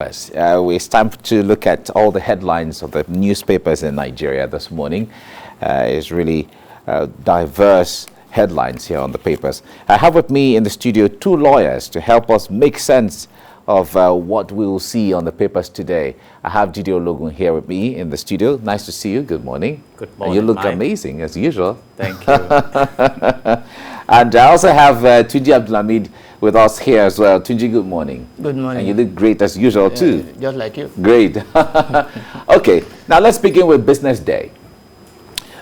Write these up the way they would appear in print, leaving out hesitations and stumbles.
It's time to look at all the headlines of the newspapers in Nigeria this morning. It's really diverse headlines here on the papers. I have with me in the studio two lawyers to help us make sense of what we will see on the papers today. I have Judicial Logun here with me in the studio. Nice to see you. Good morning. Good morning. And you look amazing as usual. Thank you. And I also have Tunji Abdulhamid with us here as well. Tunji, good morning. Good morning. And you look great as usual too. Just like you. Great. Okay, now let's begin with Business Day.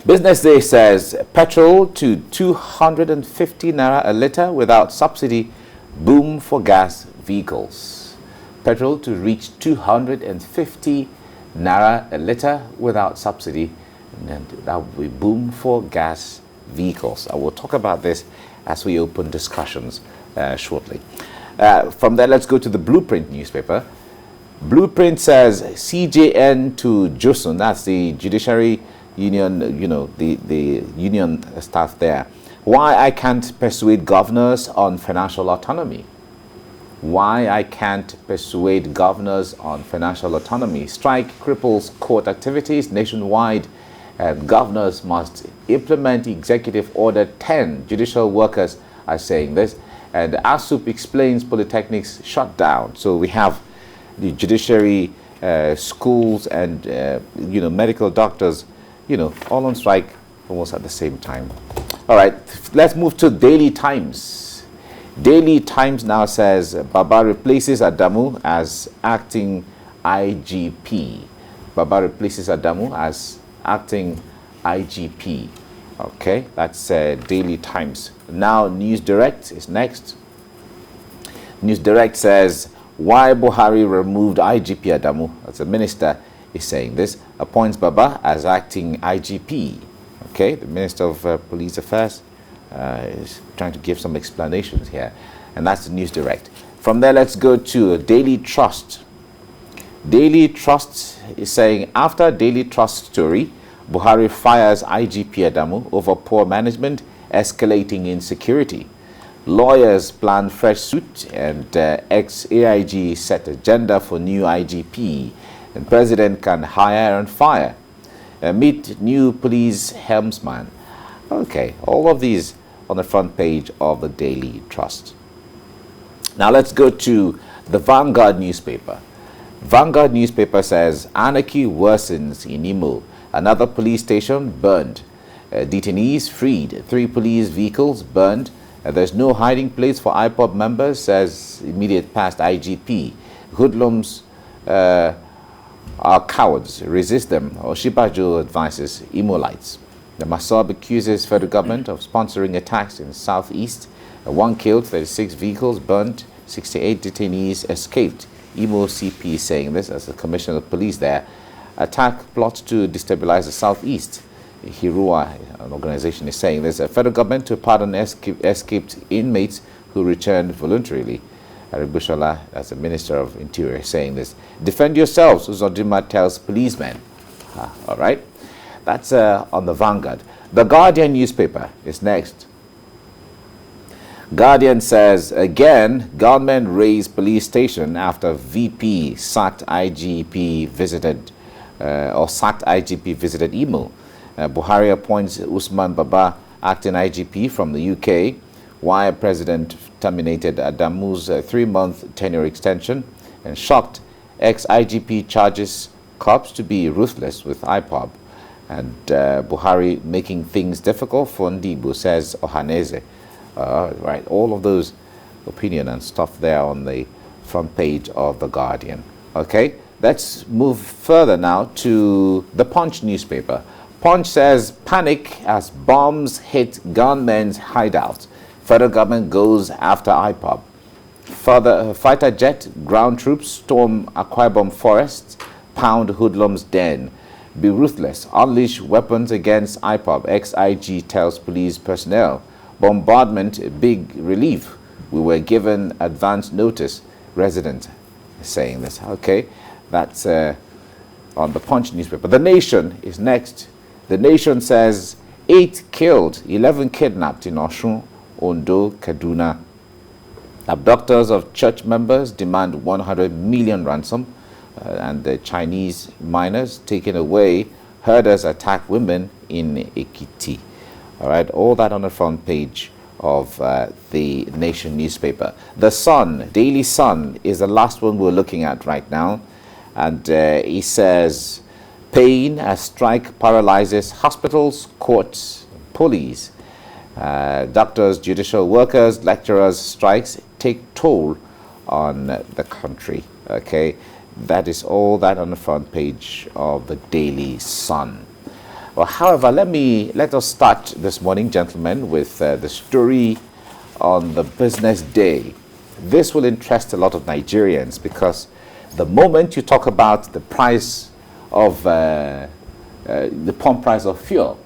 Business Day says petrol to 250 naira a litre without subsidy, boom for gas vehicles. Petrol to reach 250 naira a litre without subsidy, and then that will be boom for gas vehicles. I will talk about this as we open discussions shortly. From there, let's go to the Blueprint newspaper. Blueprint says CJN to Josun, that's the Judiciary Union, you know, the union staff there. Why I can't persuade governors on financial autonomy. Why I can't persuade governors on financial autonomy. Strike cripples court activities nationwide. Governors must implement Executive Order 10. Judicial workers are saying this. And ASUP explains polytechnics shut down. So we have the judiciary, schools, and medical doctors, all on strike almost at the same time. All right, let's move to Daily Times. Daily Times now says Baba replaces Adamu as acting IGP. Baba replaces Adamu as acting IGP. Okay, that's Daily Times. Now News Direct is next. News Direct says why Buhari removed IGP Adamu, as the minister is saying this, appoints Baba as acting IGP. Okay, the Minister of Police Affairs is trying to give some explanations here, and that's the News Direct. From there, let's go to Daily Trust. Daily Trust is saying after Daily Trust story, Buhari fires IGP Adamu over poor management, escalating insecurity. Lawyers plan fresh suit, and ex-AIG set agenda for new IGP. And president can hire and fire. Meet new police helmsman. Okay, all of these on the front page of the Daily Trust. Now let's go to the Vanguard newspaper. Vanguard newspaper says anarchy worsens in Imo. Another police station burned. Detainees freed. 3 police vehicles burned. There's no hiding place for IPOB members, says immediate past IGP. Hoodlums are cowards. Resist them. Oshibajo advises Imolites. The Masab accuses federal government of sponsoring attacks in southeast. 1 killed, 36 vehicles burned, 68 detainees escaped. Imo CP saying this as the commissioner of police there. Attack plot to destabilize the southeast. Hirua, an organization, is saying there's a federal government to pardon escaped inmates who returned voluntarily. Aribushala, as the Minister of Interior, saying this. Defend yourselves, Uzodima tells policemen. All right. That's on the Vanguard. The Guardian newspaper is next. Guardian says, again, government raised police station after VP sacked IGP visited sacked IGP visited Imo. Buhari appoints Usman Baba acting IGP from the UK. Why President terminated Adamu's 3-month tenure extension, and shocked ex-IGP charges cops to be ruthless with IPOB. And Buhari making things difficult for Ndibu, says Ohaneze. Right, all of those opinion and stuff there on the front page of The Guardian. Okay, let's move further now to the Punch newspaper. Punch says panic as bombs hit gunmen's hideout. Federal government goes after IPOB. Further, fighter jet, ground troops storm Akwa Ibom forests, pound hoodlums den. Be ruthless, unleash weapons against IPOB. Ex-IG tells police personnel. Bombardment, big relief. We were given advance notice. Resident saying this. Okay, that's on the Punch newspaper. The Nation is next. The Nation says 8 killed, 11 kidnapped in Osun, Ondo, Kaduna. Abductors of church members demand 100 million ransom. And the Chinese miners taken away. Herders attack women in Ekiti. All right, all that on the front page of the Nation newspaper. The Sun, Daily Sun, is the last one we're looking at right now. And he says, pain as strike paralyzes hospitals, courts, police. Doctors, judicial workers, lecturers, strikes take toll on the country. Okay, that is all that on the front page of the Daily Sun. Well, however, let us start this morning, gentlemen, with the story on the business day. This will interest a lot of Nigerians because the moment you talk about the price of the pump price of fuel,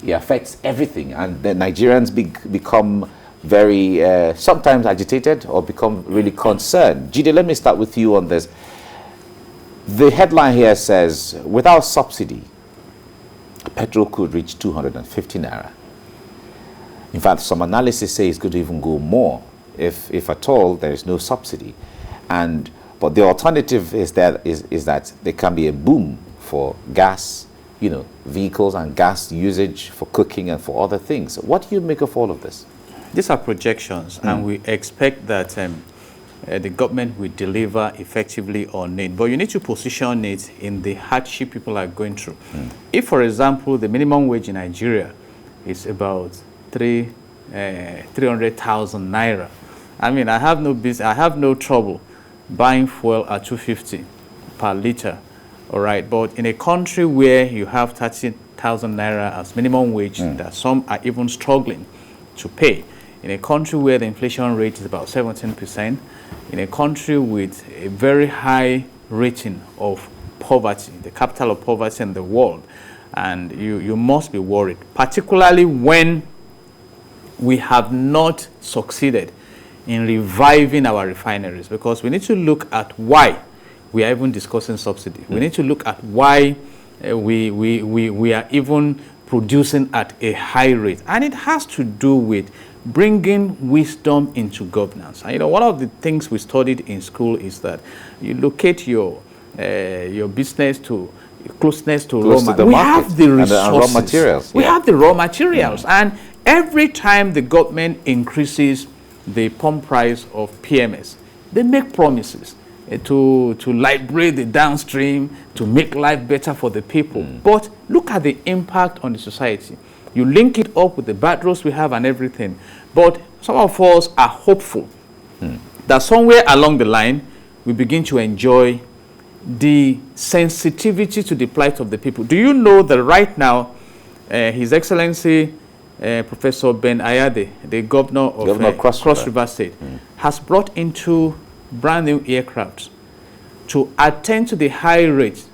it affects everything, and the Nigerians become very sometimes agitated or become really concerned. Jide, let me start with you on this. The headline here says, without subsidy, petrol could reach 250 naira. In fact, some analysis say it's going to even go more if at all there is no subsidy. But the alternative is that there can be a boom for gas, vehicles and gas usage for cooking and for other things. What do you make of all of this? These are projections, and we expect that the government will deliver effectively on it. But you need to position it in the hardship people are going through. If, for example, the minimum wage in Nigeria is about 300,000 naira, I mean, I have no trouble buying fuel at 250 per litre. All right, but in a country where you have 30,000 naira as minimum wage, that some are even struggling to pay, in a country where the inflation rate is about 17%, in a country with a very high rating of poverty, the capital of poverty in the world, and you must be worried, particularly when we have not succeeded in reviving our refineries, because we need to look at why we are even discussing subsidy. We need to look at why we are even producing at a high rate. And it has to do with bringing wisdom into governance. And, one of the things we studied in school is that you locate your business to closeness to raw materials. We have the resources. Raw materials. We have the raw materials. And every time the government increases the pump price of PMS, they make promises to liberate the downstream, to make life better for the people. But look at the impact on the society. You link it up with the bad roads we have and everything. But some of us are hopeful that somewhere along the line, we begin to enjoy the sensitivity to the plight of the people. Do you know that right now, His Excellency Professor Ben Ayade, the governor of Cross River State, has brought into brand new aircrafts to attend to the high rate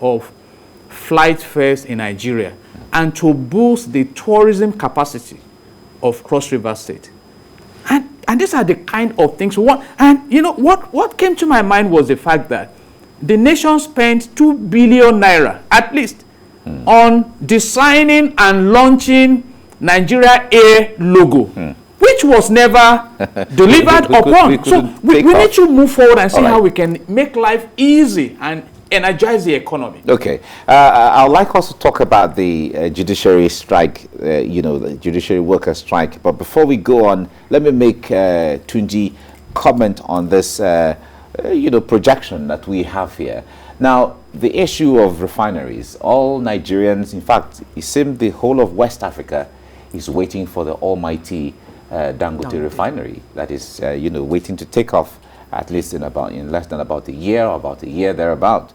of flight fares in Nigeria and to boost the tourism capacity of Cross River State. And these are the kind of things we want. And what came to my mind was the fact that the nation spent 2 billion naira at least on designing and launching Nigeria Air logo, which was never delivered upon. We need to move forward and see how we can make life easy and energize the economy. Okay. I'd like us to talk about the judiciary strike, the judiciary worker strike. But before we go on, let me make Tunji comment on this, projection that we have here. Now, the issue of refineries, all Nigerians, in fact, it seems the whole of West Africa is waiting for the almighty Dangote refinery that is, waiting to take off, at least in less than about a year or about a year thereabout.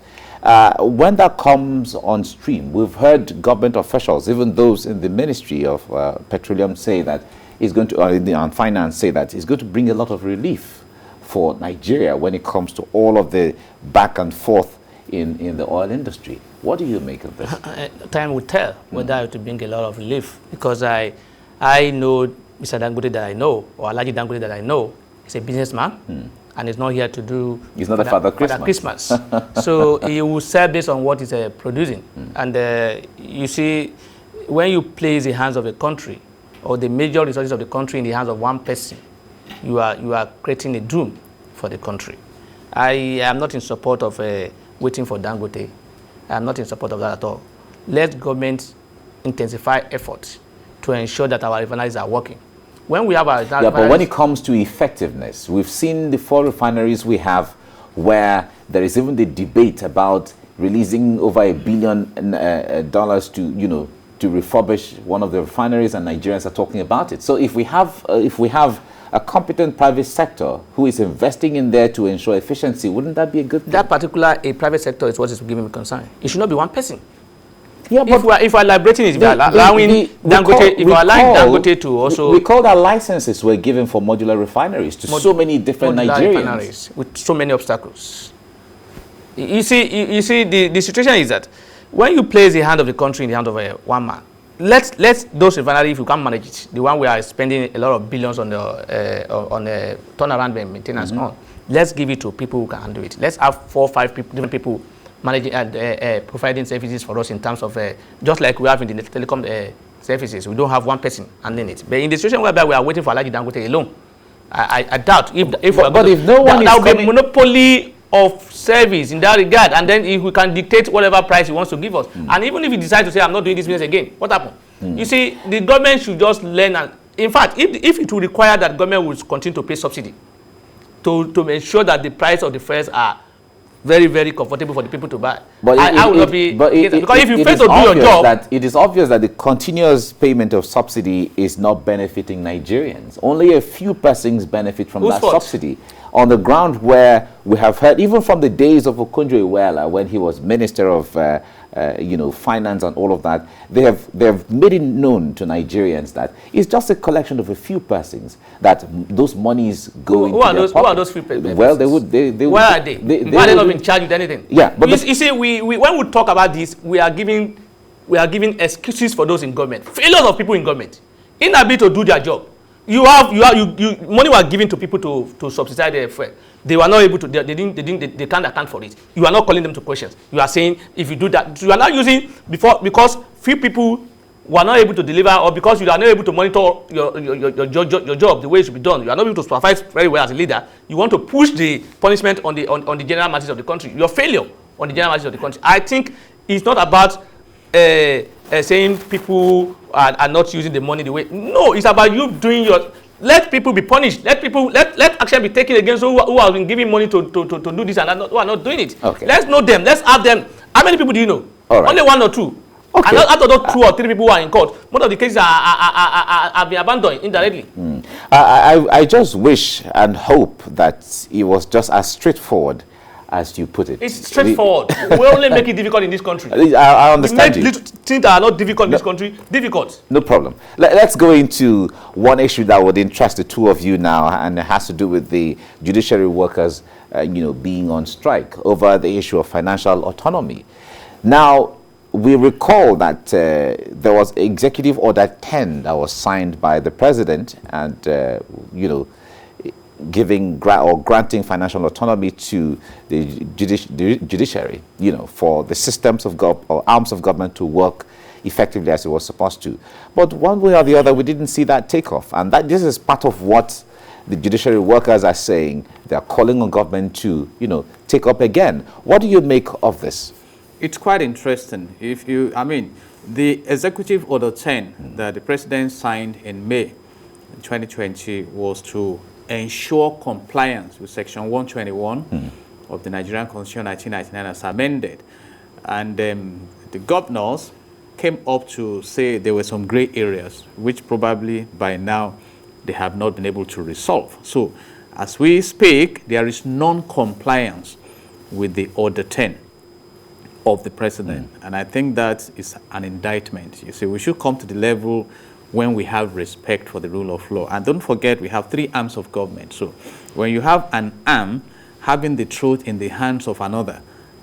When that comes on stream, we've heard government officials, even those in the Ministry of Petroleum, say that it's going to, on finance, say that it's going to bring a lot of relief for Nigeria when it comes to all of the back and forth in the oil industry. What do you make of this? Time will tell whether it will bring a lot of relief, because I know Mr. Dangote that I know, or Alhaji Dangote that I know, is a businessman, and he's not here to do... He's not a Father Christmas. So he will sell based on what he's producing. And you see, when you place the hands of a country, or the major resources of the country in the hands of one person, you are creating a doom for the country. I am not in support of waiting for Dangote. I am not in support of that at all. Let government intensify efforts to ensure that our refineries are working. When we have our but when it comes to effectiveness, we've seen the 4 refineries we have where there is even the debate about releasing over $1 billion to refurbish one of the refineries, and Nigerians are talking about it. So if we have a competent private sector who is investing in there to ensure efficiency, wouldn't that be a good thing? That particular private sector is what is giving me concern. It should not be one person. Yeah, but if we're liberating it, if we're allowing Dangote to also... Recall that licenses were given for modular refineries to so many different Nigerians. With so many obstacles. You see, the situation is that when you place the hand of the country in the hand of one man, let those refineries, if you can't manage it, the one we are spending a lot of billions on the turnaround and maintenance on, let's give it to people who can handle it. Let's have 4 or 5 different people managing and providing services for us in terms of just like we have in the telecom services. We don't have one person handling it. But in the situation whereby we are waiting for Alhaji Dangote alone, I doubt if no one that will be monopoly of service in that regard, and then if we can dictate whatever price he wants to give us, and even if he decides to say I'm not doing this business again, what happened? You see, the government should just learn, and in fact, if it will require that government will continue to pay subsidy to ensure that the price of the fares are very, very comfortable for the people to buy. But I will not be, because if you fail to do your job, it is obvious that the continuous payment of subsidy is not benefiting Nigerians. Only a few persons benefit from that subsidy. On the ground where we have heard, even from the days of Okonjo-Iweala, when he was Minister of Finance and all of that, they have made it known to Nigerians that it's just a collection of a few persons that those monies go into their pocket. Who are those few persons? Well, they would. Where are they? Why are they not in charge with anything? Yeah, but you see, when we talk about this, we are giving excuses for those in government. Failures of people in government, inability to do their job. Money was given to people to subsidize their fare. They were not able to. They can't account for it. You are not calling them to questions. You are saying if you do that, you are not using because few people were not able to deliver, or because you are not able to monitor your job the way it should be done. You are not able to supervise very well as a leader. You want to push the punishment on the general masses of the country. Your failure on the general masses of the country. I think it's not about saying people are not using the money the way. No, it's about you doing your. Let people be punished. Let action be taken against those who have been giving money to do this and who are not doing it. Okay. Let's know them. Let's have them. How many people do you know? All right. Only 1 or 2. Okay. And out of those 2 or 3 people who are in court, most of the cases have been abandoned indirectly. I just wish and hope that it was just as straightforward as you put it. It's straightforward. We only make it difficult in this country. I understand we make things that are not difficult in this country difficult. No problem. Let's go into one issue that would interest the two of you now, and it has to do with the judiciary workers, being on strike over the issue of financial autonomy. Now, we recall that there was Executive Order 10 that was signed by the president, and granting financial autonomy to the judiciary, for the systems of or arms of government to work effectively as it was supposed to. But one way or the other, we didn't see that take off, and this is part of what the judiciary workers are saying. They are calling on government to, take up again. What do you make of this? It's quite interesting. The Executive Order 10 that the president signed in May 2020 was to ensure compliance with Section 121 of the Nigerian Constitution 1999 as amended. And the governors came up to say there were some gray areas, which probably by now they have not been able to resolve. So as we speak, there is non-compliance with the Order 10 of the president. And I think that is an indictment. You see, we should come to the level when we have respect for the rule of law. And don't forget, we have 3 arms of government. So when you have an arm having the truth in the hands of another,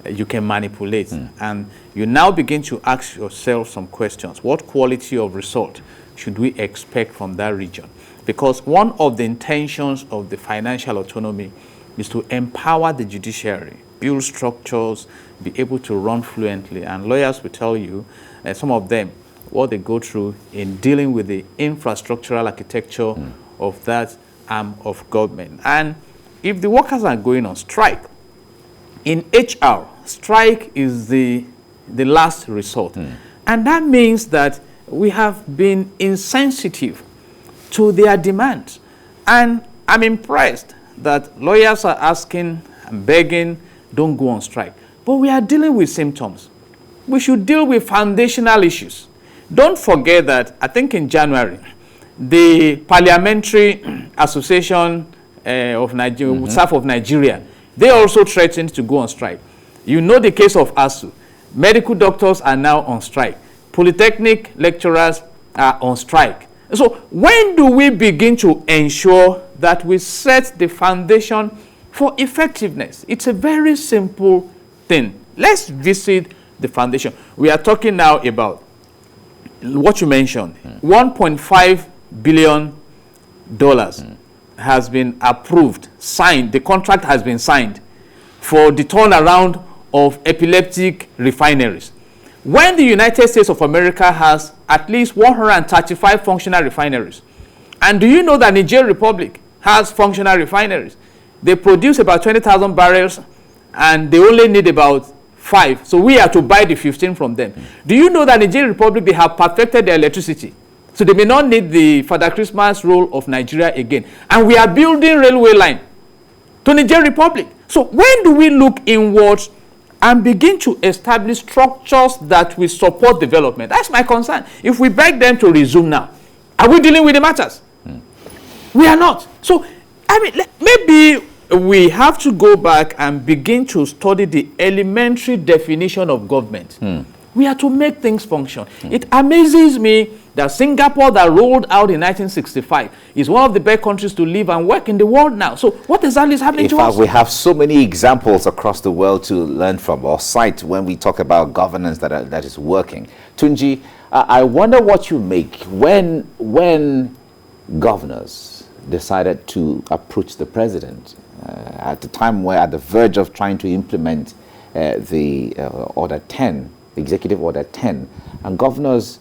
you can manipulate. And you now begin to ask yourself some questions. What quality of result should we expect from that region? Because one of the intentions of the financial autonomy is to empower the judiciary, build structures, be able to run fluently. And lawyers will tell you, some of them, what they go through in dealing with the infrastructural architecture of that arm of government. And if the workers are going on strike, in HR, strike is the last resort. And that means that we have been insensitive to their demands. And I'm impressed that lawyers are asking and begging, don't go on strike. But we are dealing with symptoms. We should deal with foundational issues. Don't forget that, I think in January, the Parliamentary Association of Nigeria, staff of Nigeria, they also threatened to go on strike. You know the case of ASU. Medical doctors are now on strike. Polytechnic lecturers are on strike. So when do we begin to ensure that we set the foundation for effectiveness? It's a very simple thing. Let's visit the foundation. We are talking now about what you mentioned. $1.5 billion has been approved, signed. The contract has been signed for the turnaround of epileptic refineries. When the United States of America has at least 135 functional refineries, and do you know that Niger Republic has functional refineries? They produce about 20,000 barrels, and they only need about 5. So we are to buy the 15 from them. Do you know that Niger Republic, they have perfected their electricity? So they may not need the Father Christmas role of Nigeria again. And we are building railway line to Niger Republic. So when do we look inwards and begin to establish structures that will support development? That's my concern. If we beg them to resume now, are we dealing with the matters? We are not. So, I mean, maybe we have to go back and begin to study the elementary definition of government. We are to make things function. It amazes me that Singapore, that rolled out in 1965, is one of the best countries to live and work in the world now. So what exactly is happening to us? In fact, we have so many examples across the world to learn from or cite when we talk about governance that is working. Tunji, I wonder what you make when governors decided to approach the president at the time we're at the verge of trying to implement the Order 10, Executive Order 10, and governors,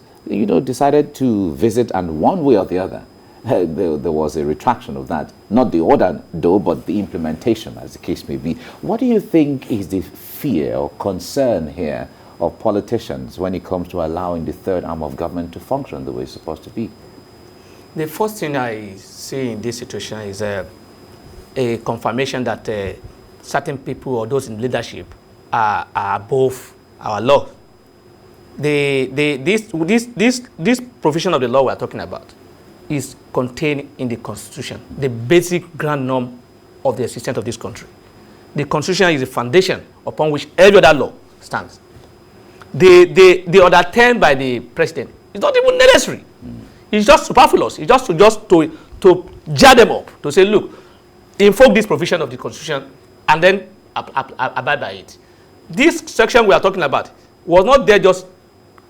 decided to visit, and one way or the other, there was a retraction of that. Not the order, though, but the implementation, as the case may be. What do you think is the fear or concern here of politicians when it comes to allowing the third arm of government to function the way it's supposed to be? The first thing I see in this situation is a confirmation that certain people or those in leadership are above our law. This provision of the law we are talking about is contained in the Constitution, the basic grand norm of the existence of this country. The Constitution is the foundation upon which every other law stands. The Order 10 by the President is not even necessary. It's just superfluous. It's just to jar them up, to say, look, invoke this provision of the Constitution and then abide by it. This section we are talking about was not there just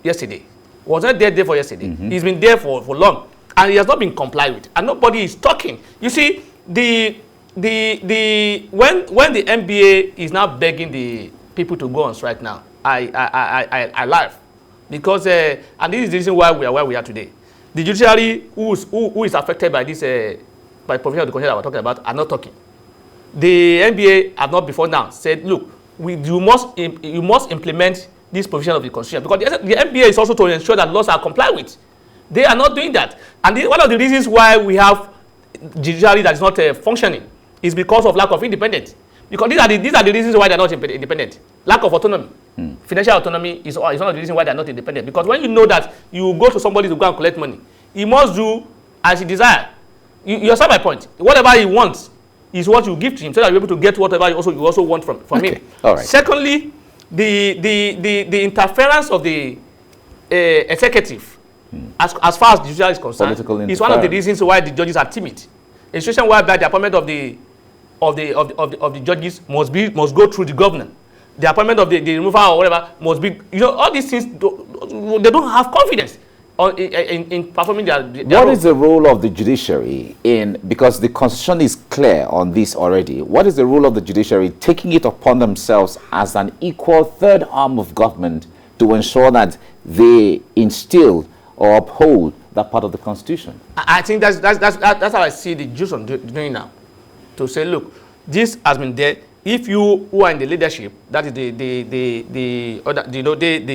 yesterday. Was not there for yesterday. It's been there for long, and it has not been complied with, and nobody is talking. You see, when the NBA is now begging the people to go on strike now, I laugh, because and this is the reason why we are where we are today. The judiciary, who is affected by this by provision of the Constitution that we're talking about, are not talking. The NBA have not before now said, look, you must implement this provision of the Constitution, because the NBA is also to ensure that laws are complied with. They are not doing that, and one of the reasons why we have judiciary that is not functioning is because of lack of independence. Because these are the reasons why they are not independent. Lack of autonomy. Financial autonomy is one of the reasons why they are not independent. Because when you know that you go to somebody to go and collect money, he must do as he desires. You understand my point? Whatever he wants is what you give to him, so that you're able to get whatever you also want from him. All right. Secondly, the interference of the executive, as far as the judiciary is concerned, is one of the reasons why the judges are timid. A situation whereby the appointment of the judges must go through the governor. The appointment of the removal or whatever must be, all these things, they don't have confidence in performing their What role. is the role of the judiciary because the Constitution is clear on this already, what is the role of the judiciary taking it upon themselves as an equal third arm of government to ensure that they instill or uphold that part of the Constitution. I think that's how I see the Judicial doing now. To say, look, this has been there. If you who are in the leadership, that is the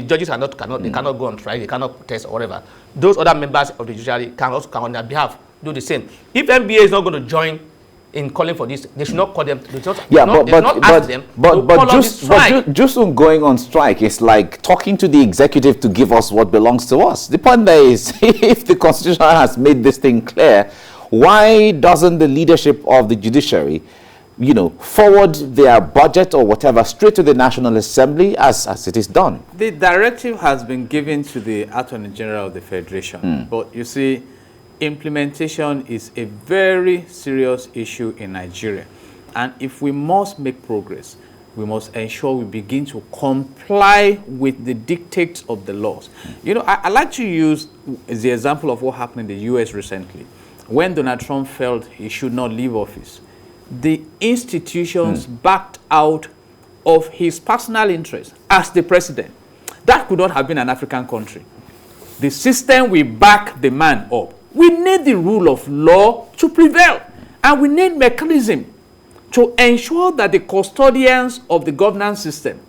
judges they cannot go on trial, they cannot protest or whatever. Those other members of the judiciary can on their behalf do the same. If NBA is not going to join in calling for this, they should not call them. They should not ask them. But just on going on strike, it's like talking to the executive to give us what belongs to us. The point there is, if the Constitution has made this thing clear, why doesn't the leadership of the judiciary, forward their budget or whatever straight to the National Assembly as it is done? The directive has been given to the Attorney General of the Federation, but you see, implementation is a very serious issue in Nigeria. And if we must make progress, we must ensure we begin to comply with the dictates of the laws. I like to use the example of what happened in the US recently. When Donald Trump felt he should not leave office, the institutions backed out of his personal interest as the president. That could not have been an African country. The system will back the man up. We need the rule of law to prevail, and we need mechanism to ensure that the custodians of the governance system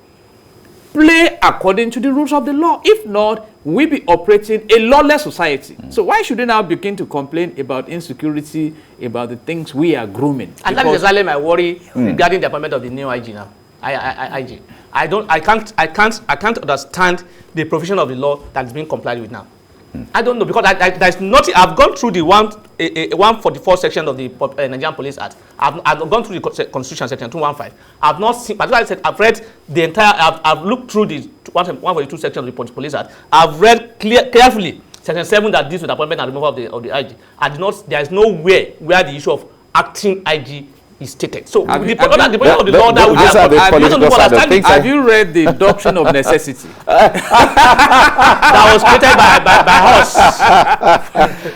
play according to the rules of the law. If not, we'll be operating a lawless society. So why should we now begin to complain about insecurity, about the things we are grooming? And that is exactly my worry regarding the appointment of the new IG now. IG. I can't understand the provision of the law that is being complied with now. I don't know, because there's nothing. I've gone through the 144 section of the Nigerian Police Act. I've gone through the Constitution section 215. I've not seen, but I said I've read the entire. I've looked through the 142 section of the Police Act. I've read carefully section 7 that deals with appointment and removal of the IG. There is nowhere where the issue of acting IG is stated. So the point of the law that we have you read the doctrine of necessity? That was created by us.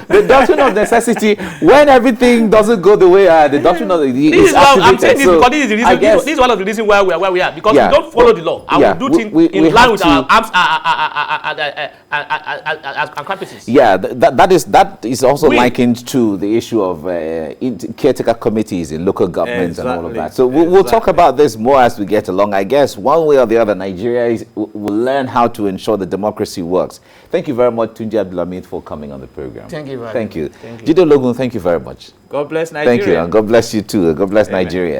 The doctrine of necessity, when everything doesn't go the way the doctrine of this is why I'm saying this, because this is the reason. This is one of the reasons why we are, because we don't follow the law and we do things in line with our arms and practices. Yeah, that is also likened to the issue of caretaker committees in local governments and all of that. So we'll talk about this more as we get along. I guess one way or the other, Nigeria will learn how to ensure that democracy works. Thank you very much, Tunji Abdulhamid, for coming on the program. Thank you very much. Thank you. Jide Logun, thank you very much. God bless Nigeria. Thank you, and God bless you too. God bless Nigeria.